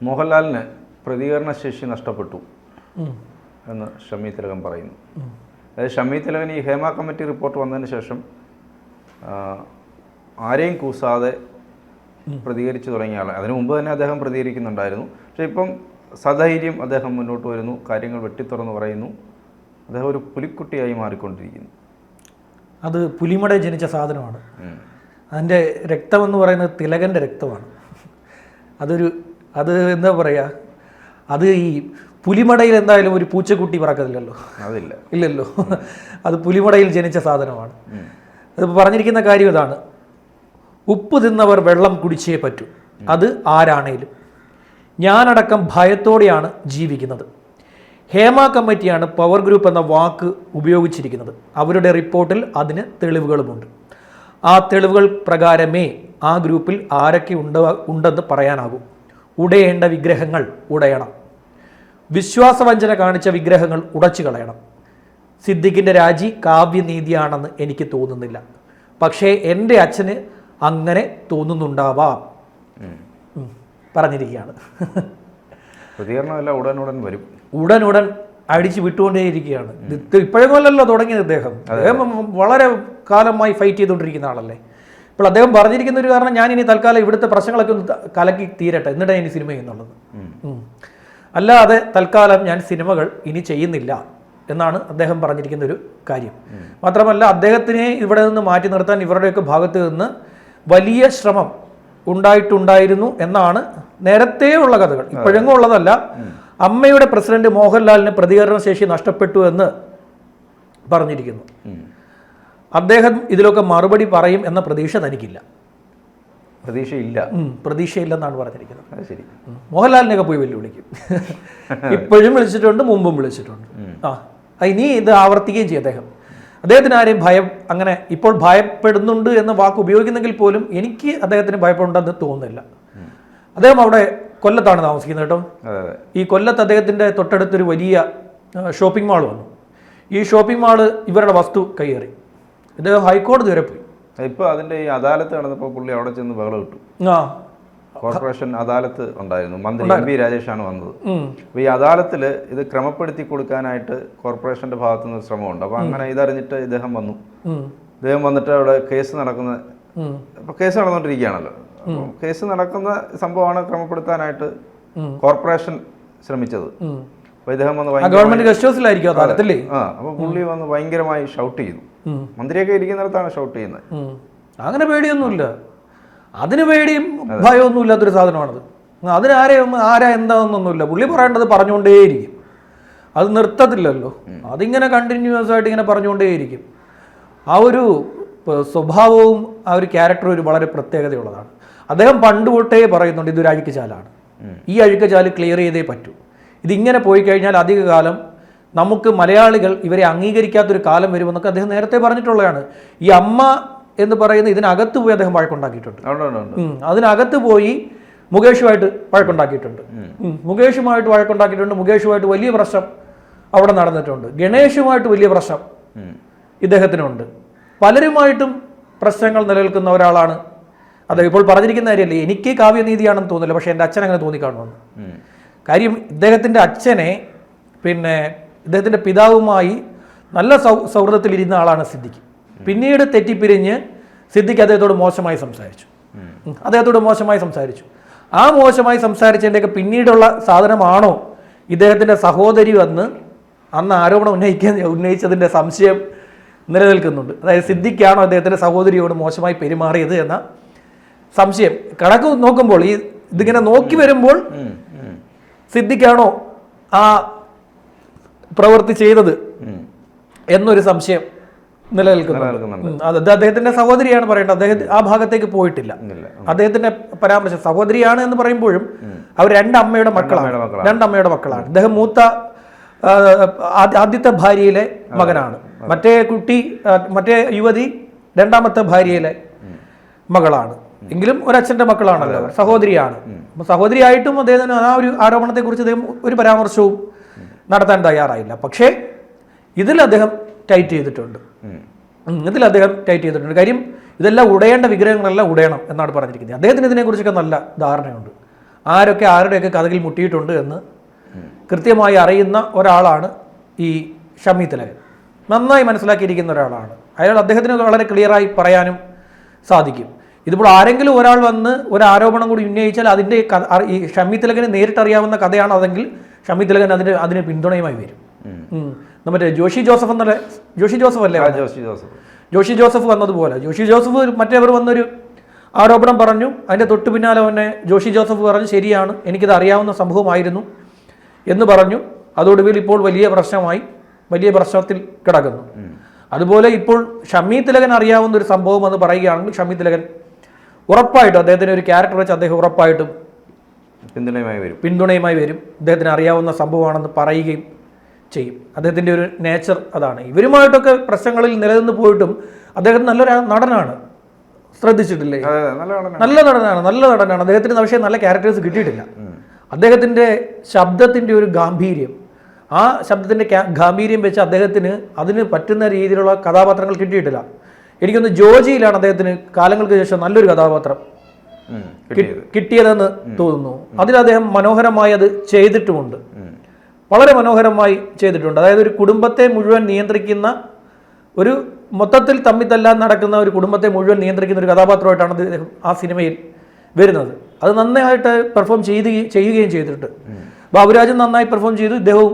മോഹൻലാലിന് പ്രതികരണശേഷി നഷ്ടപ്പെട്ടു എന്ന് ഷമി തിലകൻ പറയുന്നു. അതായത് ഷമി തിലകൻ ഈ ഹേമ കമ്മിറ്റി റിപ്പോർട്ട് വന്നതിന് ശേഷം ആരെയും കൂസാതെ പ്രതികരിച്ചു തുടങ്ങിയ ആളാണ്. അതിനു മുമ്പ് തന്നെ അദ്ദേഹം പ്രതികരിക്കുന്നുണ്ടായിരുന്നു. പക്ഷേ ഇപ്പം സധൈര്യം അദ്ദേഹം മുന്നോട്ട് വരുന്നു, കാര്യങ്ങൾ വെട്ടിത്തുറന്ന് പറയുന്നു. അദ്ദേഹം ഒരു പുലിക്കുട്ടിയായി മാറിക്കൊണ്ടിരിക്കുന്നു. അത് പുലിമട ജനിച്ച സാധനമാണ്. അതിൻ്റെ രക്തമെന്ന് പറയുന്നത് തിലകൻ്റെ രക്തമാണ്. അത് എന്താ പറയുക, അത് ഈ പുലിമടയിൽ എന്തായാലും ഒരു പൂച്ചക്കുട്ടി പറക്കത്തില്ലല്ലോ. ഇല്ലല്ലോ. അത് പുലിമടയിൽ ജനിച്ച സാധനമാണ്. അതിപ്പോൾ പറഞ്ഞിരിക്കുന്ന കാര്യം ഇതാണ്: ഉപ്പ് തിന്നവർ വെള്ളം കുടിച്ചേ പറ്റൂ, അത് ആരാണേലും. ഞാനടക്കം ഭയത്തോടെയാണ് ജീവിക്കുന്നത്. ഹേമ കമ്മിറ്റിയാണ് പവർ ഗ്രൂപ്പ് എന്ന വാക്ക് ഉപയോഗിച്ചിരിക്കുന്നത്. അവരുടെ റിപ്പോർട്ടിൽ അതിന് തെളിവുകളുമുണ്ട്. ആ തെളിവുകൾ പ്രകാരമേ ആ ഗ്രൂപ്പിൽ ആരൊക്കെ ഉണ്ടെന്ന് പറയാനാകൂ. ഉടയേണ്ട വിഗ്രഹങ്ങൾ ഉടയണം. വിശ്വാസവഞ്ചന കാണിച്ച വിഗ്രഹങ്ങൾ ഉടച്ചു കളയണം. സിദ്ദിഖിൻ്റെ രാജി കാവ്യനീതിയാണെന്ന് എനിക്ക് തോന്നുന്നില്ല. പക്ഷേ എൻ്റെ അച്ഛന് അങ്ങനെ തോന്നുന്നുണ്ടാവാം പറഞ്ഞിരിക്കുകയാണ്. പ്രതികരണമല്ല ഉടനുടൻ വരും. ഉടനുടൻ അടിച്ചു വിട്ടുകൊണ്ടേയിരിക്കുകയാണ്. ഇപ്പോഴൊന്നുമല്ലല്ലോ തുടങ്ങിയത്. അദ്ദേഹം വളരെ കാലമായി ഫൈറ്റ് ചെയ്തുകൊണ്ടിരിക്കുന്ന ആളല്ലേ. ഇപ്പോൾ അദ്ദേഹം പറഞ്ഞിരിക്കുന്ന ഒരു കാരണം, ഞാൻ ഇനി തൽക്കാലം ഇവിടുത്തെ പ്രശ്നങ്ങളൊക്കെ ഒന്ന് കലക്കി തീരട്ടെ, എന്നിട്ടാണ് ഇനി സിനിമ ചെയ്യുന്നുള്ളത്. അല്ലാതെ തൽക്കാലം ഞാൻ സിനിമകൾ ഇനി ചെയ്യുന്നില്ല എന്നാണ് അദ്ദേഹം പറഞ്ഞിരിക്കുന്ന ഒരു കാര്യം. മാത്രമല്ല, അദ്ദേഹത്തിനെ ഇവിടെ നിന്ന് മാറ്റി നിർത്താൻ ഇവരുടെയൊക്കെ ഭാഗത്ത് നിന്ന് വലിയ ശ്രമം ഉണ്ടായിട്ടുണ്ടായിരുന്നു എന്നാണ് നേരത്തെ ഉള്ള കഥകൾ, ഇപ്പോഴെങ്ങും ഉള്ളതല്ല. അമ്മയുടെ പ്രസിഡന്റ് മോഹൻലാലിന് പ്രതികരണ ശേഷി നഷ്ടപ്പെട്ടു എന്ന് പറഞ്ഞിരിക്കുന്നു. അദ്ദേഹം ഇതിലൊക്കെ മറുപടി പറയും എന്ന പ്രതീക്ഷ തനിക്കില്ല. പ്രതീക്ഷയില്ലെന്നാണ് പറഞ്ഞിരിക്കുന്നത്. ശരി, മോഹൻലാലിനെയൊക്കെ പോയി വെല്ലുവിളിക്കും. ഇപ്പോഴും വിളിച്ചിട്ടുണ്ട്, മുമ്പും വിളിച്ചിട്ടുണ്ട്. ഇനി ഇത് ആവർത്തിക്കുകയും ചെയ്യും. അദ്ദേഹത്തിന് ആരെയും അങ്ങനെ ഇപ്പോൾ ഭയപ്പെടുന്നുണ്ട് എന്ന വാക്ക് ഉപയോഗിക്കുന്നെങ്കിൽ പോലും എനിക്ക് അദ്ദേഹത്തിന് ഭയപ്പെടുന്നുണ്ടെന്ന് തോന്നുന്നില്ല. അദ്ദേഹം അവിടെ കൊല്ലത്താണ് താമസിക്കുന്നത് കേട്ടോ. ഈ കൊല്ലത്ത് അദ്ദേഹത്തിൻ്റെ തൊട്ടടുത്തൊരു വലിയ ഷോപ്പിംഗ് മാൾ വന്നു. ഈ ഷോപ്പിംഗ് മാള് ഇവരുടെ വസ്തു കയ്യേറി. ഇദ്ദേഹം ഹൈക്കോടതി വരെ പോയി. ഇപ്പോൾ അതിൻ്റെ ഈ അദാലത്ത് നടന്നപ്പോൾ പുള്ളി അവിടെ ചെന്ന് ബഹളം ഇട്ടു. കോർപ്പറേഷൻ അദാലത്ത് ഉണ്ടായിരുന്നു, മന്ത്രി എം പി രാജേഷാണ് വന്നത്. അപ്പോൾ ഈ അദാലത്തിൽ ഇത് ക്രമപ്പെടുത്തി കൊടുക്കാനായിട്ട് കോർപ്പറേഷൻ്റെ ഭാഗത്തു നിന്ന് ശ്രമമുണ്ട്. അപ്പോൾ അങ്ങനെ ഇതറിഞ്ഞിട്ട് ഇദ്ദേഹം വന്നിട്ട് അവിടെ കേസ് നടന്നുകൊണ്ടിരിക്കുകയാണല്ലോ. അപ്പോൾ കേസ് നടക്കുന്ന സംഭവമാണ് ക്രമപ്പെടുത്താനായിട്ട് കോർപ്പറേഷൻ ശ്രമിച്ചത്. അപ്പോൾ ഇദ്ദേഹം വന്ന് അപ്പോൾ പുള്ളി വന്ന് ഭയങ്കരമായി ഷൗട്ട് ചെയ്തു. മന്ത്രിയൊക്കെ ഇരിക്കുന്നിടത്താണ് ഷൗട്ട് ചെയ്യുന്നത്. അങ്ങനെ പേടിയൊന്നുമില്ല, അതിന് പേടിയും ഭയമൊന്നും ഇല്ലാത്തൊരു സാധനമാണത്. ആരാ എന്താണെന്നൊന്നുമില്ല. പുള്ളി പറയേണ്ടത് പറഞ്ഞുകൊണ്ടേയിരിക്കും. അത് നിർത്തത്തില്ലല്ലോ. അതിങ്ങനെ കണ്ടിന്യൂസ് ആയിട്ട് ഇങ്ങനെ പറഞ്ഞുകൊണ്ടേയിരിക്കും. ആ ഒരു സ്വഭാവവും ആ ഒരു ക്യാരക്ടറും ഒരു വളരെ പ്രത്യേകതയുള്ളതാണ്. അദ്ദേഹം പണ്ട് തൊട്ടേ പറയുന്നുണ്ട് ഇതൊരു അഴുക്കുചാലാണ്, ഈ അഴുക്കുചാല് ക്ലിയർ ചെയ്തേ പറ്റൂ. ഇതിങ്ങനെ പോയി കഴിഞ്ഞാൽ അധികകാലം നമുക്ക് മലയാളികൾ ഇവരെ അംഗീകരിക്കാത്തൊരു കാലം വരുമെന്നൊക്കെ അദ്ദേഹം നേരത്തെ പറഞ്ഞിട്ടുള്ളതാണ്. ഈ അമ്മ എന്ന് പറയുന്ന ഇതിനകത്ത് പോയി അദ്ദേഹം വഴക്കുണ്ടാക്കിയിട്ടുണ്ട്. അതിനകത്ത് പോയി മുകേഷുമായിട്ട് വഴക്കുണ്ടാക്കിയിട്ടുണ്ട്. മുകേഷുമായിട്ട് വലിയ പ്രശ്നം അവിടെ നടന്നിട്ടുണ്ട്. ഗണേഷുമായിട്ട് വലിയ പ്രശ്നം ഇദ്ദേഹത്തിനുണ്ട്. പലരുമായിട്ടും പ്രശ്നങ്ങൾ നിലനിൽക്കുന്ന ഒരാളാണ് അദ്ദേഹം. ഇപ്പോൾ പറഞ്ഞിരിക്കുന്ന കാര്യമല്ലേ, എനിക്ക് കാവ്യനീതിയാണെന്ന് തോന്നില്ല, പക്ഷേ എൻ്റെ അച്ഛൻ അങ്ങനെ തോന്നിക്കാണുമെന്ന്. കാര്യം ഇദ്ദേഹത്തിൻ്റെ അച്ഛനെ ഇദ്ദേഹത്തിൻ്റെ പിതാവുമായി നല്ല സൗഹൃദത്തിലിരുന്ന ആളാണ് സിദ്ദിഖ്. പിന്നീട് തെറ്റിപ്പിരിഞ്ഞ് സിദ്ദിഖ് അദ്ദേഹത്തോട് മോശമായി സംസാരിച്ചു. ആ മോശമായി സംസാരിച്ചതിൻ്റെയൊക്കെ പിന്നീടുള്ള സാധനമാണോ ഇദ്ദേഹത്തിൻ്റെ സഹോദരി അന്ന് ആരോപണം ഉന്നയിച്ചതിൻ്റെ സംശയം നിലനിൽക്കുന്നുണ്ട്. അതായത് സിദ്ദിഖാണോ അദ്ദേഹത്തിൻ്റെ സഹോദരിയോട് മോശമായി പെരുമാറിയത് എന്ന സംശയം കണക്ക് നോക്കുമ്പോൾ, ഇതിങ്ങനെ നോക്കി വരുമ്പോൾ സിദ്ദിഖാണോ ആ പ്രവൃത്തി ചെയ്തത് എന്നൊരു സംശയം നിലനിൽക്കുന്നുണ്ട്. അത് അദ്ദേഹത്തിന്റെ സഹോദരിയാണ് പറയേണ്ടത്. അദ്ദേഹം ആ ഭാഗത്തേക്ക് പോയിട്ടില്ല. അദ്ദേഹത്തിന്റെ പരാമർശം സഹോദരിയാണ് എന്ന് പറയുമ്പോഴും അവർ രണ്ടമ്മയുടെ മക്കളാണ്. അദ്ദേഹം മൂത്ത ആദ്യത്തെ ഭാര്യയിലെ മകനാണ്. മറ്റേ യുവതി രണ്ടാമത്തെ ഭാര്യയിലെ മകളാണ്. എങ്കിലും ഒരച്ഛൻ്റെ മക്കളാണല്ലോ, സഹോദരിയാണ്. അപ്പം സഹോദരിയായിട്ടും അദ്ദേഹത്തിന് ആ ഒരു ആരോപണത്തെക്കുറിച്ച് അദ്ദേഹം ഒരു പരാമർശവും നടത്താൻ തയ്യാറായില്ല. പക്ഷേ ഇതിൽ അദ്ദേഹം ടൈറ്റ് ചെയ്തിട്ടുണ്ട്. കാര്യം ഇതെല്ലാം ഉടയേണ്ട വിഗ്രഹങ്ങളെല്ലാം ഉടയണം എന്നാണ് പറഞ്ഞിരിക്കുന്നത്. അദ്ദേഹത്തിന് ഇതിനെക്കുറിച്ചൊക്കെ നല്ല ധാരണയുണ്ട്. ആരൊക്കെ ആരുടെയൊക്കെ കഥകിൽ മുട്ടിയിട്ടുണ്ട് എന്ന് കൃത്യമായി അറിയുന്ന ഒരാളാണ് ഈ ഷമി തിലകൻ. നന്നായി മനസ്സിലാക്കിയിരിക്കുന്ന ഒരാളാണ് അയാൾ. അദ്ദേഹത്തിന് വളരെ ക്ലിയറായി പറയാനും സാധിക്കും. ഇതിപ്പോൾ ആരെങ്കിലും ഒരാൾ വന്ന് ഒരു ആരോപണം കൂടി ഉന്നയിച്ചാൽ അതിൻ്റെ ഈ ഷമി തിലകന് നേരിട്ടറിയാവുന്ന കഥയാണ് അതെങ്കിൽ ഷമി തിലകൻ അതിന് പിന്തുണയുമായി വരും. നമ്മുടെ ജോഷി ജോസഫ് എന്നല്ലേ, ജോഷി ജോസഫ് അല്ലേ, ജോഷി ജോസഫ് വന്നതുപോലെ ജോഷി ജോസഫ് മറ്റേവർ വന്നൊരു ആരോപണം പറഞ്ഞു, അതിൻ്റെ തൊട്ടു പിന്നാലെ തന്നെ ജോഷി ജോസഫ് പറഞ്ഞു ശരിയാണ്, എനിക്കിത് അറിയാവുന്ന സംഭവമായിരുന്നു എന്ന് പറഞ്ഞു. അതോടുകൂടി ഇപ്പോൾ വലിയ പ്രശ്നത്തിൽ കിടക്കുന്നു. അതുപോലെ ഇപ്പോൾ ഷമി തിലകൻ അറിയാവുന്ന ഒരു സംഭവം എന്ന് പറയുകയാണെങ്കിൽ ഷമി തിലകൻ ഉറപ്പായിട്ടും അദ്ദേഹത്തിന് ഒരു ക്യാരക്ടർ വെച്ച് അദ്ദേഹം ഉറപ്പായിട്ടും പിന്തുണയുമായി വരും. അദ്ദേഹത്തിന് അറിയാവുന്ന സംഭവമാണെന്ന് പറയുകയും ചെയ്യും. അദ്ദേഹത്തിൻ്റെ ഒരു നേച്ചർ അതാണ്. ഇവരുമായിട്ടൊക്കെ പ്രശ്നങ്ങളിൽ നിലനിന്ന് പോയിട്ടും അദ്ദേഹം നല്ലൊരു നടനാണ്. ശ്രദ്ധിച്ചിട്ടില്ലേ? നല്ല നടനാണ് അദ്ദേഹത്തിന്. പക്ഷേ നല്ല ക്യാരക്ടേഴ്സ് കിട്ടിയിട്ടില്ല. അദ്ദേഹത്തിൻ്റെ ശബ്ദത്തിൻ്റെ ഒരു ഗാംഭീര്യം, ആ ശബ്ദത്തിൻ്റെ ഗാംഭീര്യം വെച്ച് അദ്ദേഹത്തിന് അതിന് പറ്റുന്ന രീതിയിലുള്ള കഥാപാത്രങ്ങൾ കിട്ടിയിട്ടില്ല. എനിക്കൊന്ന് ജോജിയിലാണ് അദ്ദേഹത്തിന് കാലങ്ങൾക്ക് ശേഷം നല്ലൊരു കഥാപാത്രം കിട്ടിയതെന്ന് തോന്നുന്നു. അതിൽ അദ്ദേഹം മനോഹരമായി അത് ചെയ്തിട്ടുമുണ്ട്, വളരെ മനോഹരമായി ചെയ്തിട്ടുണ്ട്. അതായത് ഒരു കുടുംബത്തെ മുഴുവൻ നിയന്ത്രിക്കുന്ന ഒരു മൊത്തത്തിൽ തമ്മിത്തല്ലാൻ നടക്കുന്ന ഒരു കുടുംബത്തെ മുഴുവൻ നിയന്ത്രിക്കുന്ന ഒരു കഥാപാത്രമായിട്ടാണ് അദ്ദേഹം ആ സിനിമയിൽ വരുന്നത്. അത് നന്നായിട്ട് പെർഫോം ചെയ്യുകയും ചെയ്തിട്ടുണ്ട്. ബാബുരാജും നന്നായി പെർഫോം ചെയ്തു, ഇദ്ദേഹവും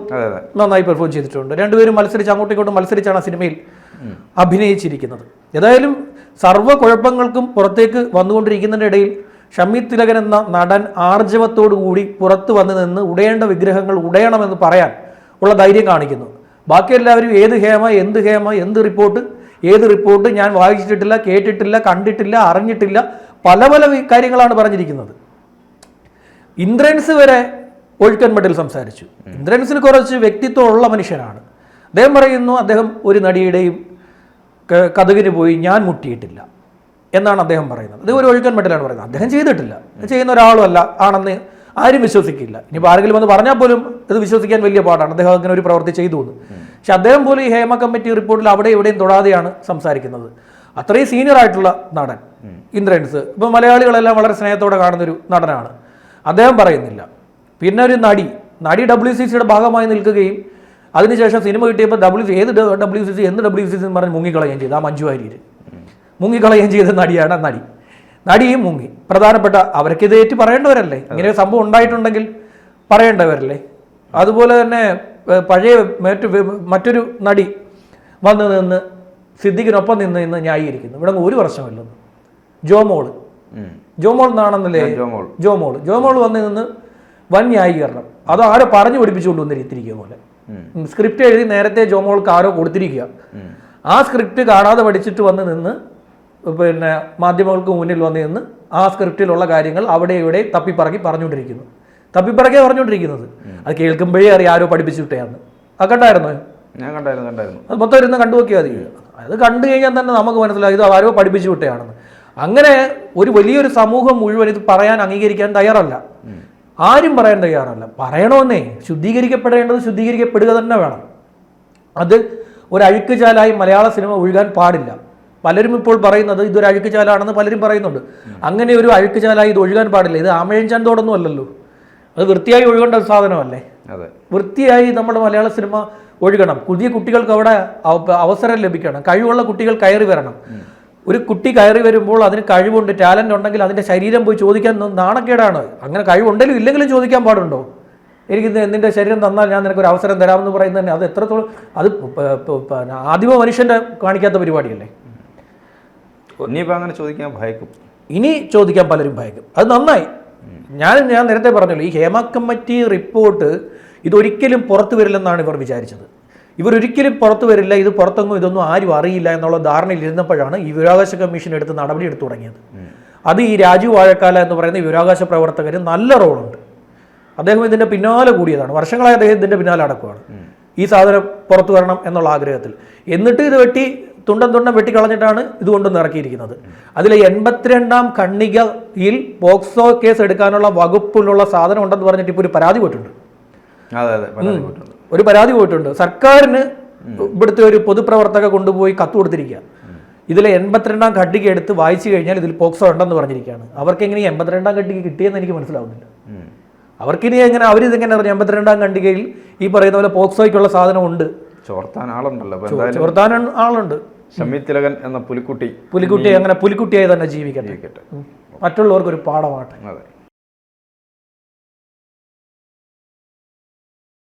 നന്നായി പെർഫോം ചെയ്തിട്ടുണ്ട്. രണ്ടുപേരും അങ്ങോട്ടും ഇങ്ങോട്ടും മത്സരിച്ചാണ് ആ സിനിമയിൽ അഭിനയിച്ചിരിക്കുന്നത്. ഏതായാലും സർവ്വ കുഴപ്പങ്ങൾക്കും പുറത്തേക്ക് വന്നുകൊണ്ടിരിക്കുന്നതിൻ്റെ ഇടയിൽ ഷമി തിലകൻ എന്ന നടൻ ആർജവത്തോടു കൂടി പുറത്തു വന്നു നിന്ന് ഉടയേണ്ട വിഗ്രഹങ്ങൾ ഉടയണമെന്ന് പറയാൻ ഉള്ള ധൈര്യം കാണിക്കുന്നു. ബാക്കി എല്ലാവരും ഏത് ഹേമ, എന്ത് റിപ്പോർട്ട് ഞാൻ വായിച്ചിട്ടില്ല, കേട്ടിട്ടില്ല, കണ്ടിട്ടില്ല, അറിഞ്ഞിട്ടില്ല, പല കാര്യങ്ങളാണ് പറഞ്ഞിരിക്കുന്നത്. ഇന്ദ്രൻസ് വരെ ഒഴുക്കൻമട്ടിൽ സംസാരിച്ചു. ഇന്ദ്രൻസിന് കുറച്ച് വ്യക്തിത്വമുള്ള മനുഷ്യനാണ്. അദ്ദേഹം പറയുന്നു അദ്ദേഹം ഒരു നടിയുടെയും കഥകിന് പോയി ഞാൻ മുട്ടിയിട്ടില്ല എന്നാണ് അദ്ദേഹം പറയുന്നത്. അത് ഒരു ഒഴുക്കൻമട്ടിലാണ് പറയുന്നത്. അദ്ദേഹം ചെയ്തിട്ടില്ല, ചെയ്യുന്ന ഒരാളും അല്ല ആണെന്ന് ആരും വിശ്വസിക്കില്ല. ഇനിയിപ്പോൾ ആരെങ്കിലും വന്ന് പറഞ്ഞാൽ പോലും ഇത് വിശ്വസിക്കാൻ വലിയ പാടാണ്. അദ്ദേഹം അങ്ങനെ ഒരു പ്രവൃത്തി ചെയ്തു എന്ന്. പക്ഷെ അദ്ദേഹം പോലും ഈ ഹേമ കമ്മിറ്റി റിപ്പോർട്ടിൽ അവിടെ എവിടെയും തൊടാതെയാണ് സംസാരിക്കുന്നത്. അത്രയും സീനിയർ ആയിട്ടുള്ള നടൻ ഇന്ദ്രൻസ്. ഇപ്പോൾ മലയാളികളെല്ലാം വളരെ സ്നേഹത്തോടെ കാണുന്നൊരു നടനാണ്. അദ്ദേഹം പറയുന്നില്ല. പിന്നെ ഒരു നടി WCCയുടെ ഭാഗമായി നിൽക്കുകയും അതിനുശേഷം സിനിമ കിട്ടിയപ്പോൾ WCC എന്ന് പറഞ്ഞ് മുങ്ങിക്കളയുകയും ചെയ്തു. ആ മഞ്ജു വാര്യർ മുങ്ങിക്കളയുകയും ചെയ്ത നടിയാണ് നടിയും മുങ്ങി. പ്രധാനപ്പെട്ട അവർക്ക് ഇത് ഏറ്റു പറയേണ്ടവരല്ലേ, ഇങ്ങനെ സംഭവം ഉണ്ടായിട്ടുണ്ടെങ്കിൽ പറയേണ്ടവരല്ലേ. അതുപോലെ തന്നെ പഴയ മറ്റൊരു നടി വന്ന് നിന്ന് സിദ്ദിഖിനൊപ്പം നിന്ന് ന്യായീകരിക്കുന്നു. ഇവിടെ 1 വർഷമല്ലെന്ന്. ജോമോൾ എന്നാണെന്നല്ലേ, ജോമോൾ വന്ന് നിന്ന് വൻ ന്യായീകരണം. അത് ആരോ പറഞ്ഞു പഠിപ്പിച്ചുകൊണ്ട് വന്നിരിക്കുക പോലെ. സ്ക്രിപ്റ്റ് എഴുതി നേരത്തെ ജോമോൾക്ക് ആരോ കൊടുത്തിരിക്കുക. ആ സ്ക്രിപ്റ്റ് കാണാതെ പഠിച്ചിട്ട് വന്ന് നിന്ന് പിന്നെ മാധ്യമങ്ങൾക്ക് മുന്നിൽ വന്ന് നിന്ന് ആ സ്ക്രിപ്റ്റിലുള്ള കാര്യങ്ങൾ അവിടെ ഇവിടെ തപ്പിപ്പറക്കി പറഞ്ഞുകൊണ്ടിരിക്കുന്നത്. അത് കേൾക്കുമ്പോഴേ അറിയാം ആരോ പഠിപ്പിച്ചു വിട്ടയാന്ന്. അത് കണ്ടായിരുന്നോ? ഞാൻ കണ്ടായിരുന്നു. അത് മൊത്തം ഇരുന്ന് കണ്ടു നോക്കിയാൽ മതി. അത് കണ്ടു കഴിഞ്ഞാൽ തന്നെ നമുക്ക് മനസ്സിലായി ഇത് ആരോ പഠിപ്പിച്ചു വിട്ടയാണെന്ന്. അങ്ങനെ ഒരു വലിയൊരു സമൂഹം മുഴുവൻ ഇത് പറയാൻ അംഗീകരിക്കാൻ തയ്യാറല്ല. ആരും പറയാൻ തയ്യാറല്ല. പറയണമെന്നേ, ശുദ്ധീകരിക്കപ്പെടുക തന്നെ വേണം. അത് ഒരു അഴുക്കുചാലായി മലയാള സിനിമ ഒഴുകാൻ പാടില്ല. പലരും ഇപ്പോൾ പറയുന്നത് ഇതൊരു അഴുക്കുചാലാണെന്ന് പലരും പറയുന്നുണ്ട്. അങ്ങനെ ഒരു അഴുക്കുചാലായി ഇത് ഒഴുകാൻ പാടില്ല. ഇത് ആമഴഞ്ചാന്തോടൊന്നും അല്ലല്ലോ, അത് വൃത്തിയായി ഒഴുകേണ്ട ഒരു സാധനമല്ലേ. വൃത്തിയായി നമ്മുടെ മലയാള സിനിമ ഒഴുകണം. പുതിയ കുട്ടികൾക്ക് അവിടെ അവസരം ലഭിക്കണം. കഴിവുള്ള കുട്ടികൾ കയറി വരണം. ഒരു കുട്ടി കയറി വരുമ്പോൾ അതിന് കഴിവുണ്ട്, ടാലൻ്റ് ഉണ്ടെങ്കിൽ അതിൻ്റെ ശരീരം പോയി ചോദിക്കാൻ നാണക്കേടാണ്. അങ്ങനെ കഴിവുണ്ടെങ്കിലും ഇല്ലെങ്കിലും ചോദിക്കാൻ പാടുണ്ടോ? എനിക്ക് നിന്റെ ശരീരം തന്നാൽ ഞാൻ നിനക്കൊരു അവസരം തരാമെന്ന് പറയുന്നത് തന്നെ അത് എത്രത്തോളം അത് ആദിമ മനുഷ്യൻ്റെ കാണിക്കാത്ത പരിപാടിയല്ലേ. ഇനിയിപ്പോൾ അങ്ങനെ ചോദിക്കാൻ ഭയക്കും. ഇനി ചോദിക്കാൻ പലരും ഭയക്കും. അത് നന്നായി. ഞാൻ നേരത്തെ പറഞ്ഞല്ലോ, ഈ ഹേമ കമ്മിറ്റി റിപ്പോർട്ട് ഇതൊരിക്കലും പുറത്തു വരില്ലെന്നാണ് ഇവർ വിചാരിച്ചത്. ഇവരൊരിക്കലും പുറത്തു വരില്ല, ഇത് പുറത്തെങ്ങും ഇതൊന്നും ആരും അറിയില്ല എന്നുള്ള ധാരണയിൽ ഇരുന്നപ്പോഴാണ് ഈ വിവരാവകാശ കമ്മീഷൻ നടപടി എടുത്തു തുടങ്ങിയത്. അത് ഈ രാജു വാഴക്കാല എന്ന് പറയുന്ന വിവരാവകാശ പ്രവർത്തകന് നല്ല റോളുണ്ട്. അദ്ദേഹം ഇതിൻ്റെ പിന്നാലെ കൂടിയതാണ്. വർഷങ്ങളായി അദ്ദേഹം ഇതിൻ്റെ പിന്നാലെ അടക്കുകയാണ് ഈ സാധനം പുറത്തു വരണം എന്നുള്ള ആഗ്രഹത്തിൽ. എന്നിട്ട് ഇത് തുണ്ടം വെട്ടിക്കളഞ്ഞിട്ടാണ് ഇത് കൊണ്ടുവന്ന് ഇറക്കിയിരിക്കുന്നത്. അതിലെ 82ാം ഖണ്ഡികയിൽ പോക്സോ കേസ് എടുക്കാനുള്ള വകുപ്പിലുള്ള സാധനം ഉണ്ടെന്ന് പറഞ്ഞിട്ട് ഇപ്പോൾ ഒരു പരാതി പോയിട്ടുണ്ട്. സർക്കാരിന് ഇവിടുത്തെ ഒരു പൊതുപ്രവർത്തക കൊണ്ടുപോയി കത്ത് കൊടുത്തിരിക്കുക. ഇതിലെ 82ാം ഖണ്ഡിക എടുത്ത് വായിച്ചു കഴിഞ്ഞാൽ ഇതിൽ പോക്സോ ഉണ്ടെന്ന് പറഞ്ഞിരിക്കുകയാണ്. അവർക്ക് എങ്ങനെ 82ാം ഖണ്ഡിക കിട്ടിയെന്ന് എനിക്ക് മനസ്സിലാവുന്നില്ല. അവർക്കിനി എങ്ങനെ അവരിതെങ്ങനെ അറിയാം? 52ാം ഖണ്ഡികയിൽ ഈ പറയുന്ന പോലെ പോക്സോയ്ക്കുള്ള സാധനം ഉണ്ട്, ചോർത്താൻ ആളുണ്ടല്ലോ. ചോർത്താൻ ആളുണ്ട്. ഷമി തിലകൻ എന്ന പുലിക്കുട്ടി അങ്ങനെ പുലിക്കുട്ടിയായി തന്നെ ജീവിക്കട്ടെ, മറ്റുള്ളവർക്കൊരു പാഠമാട്ടെ. അതെ.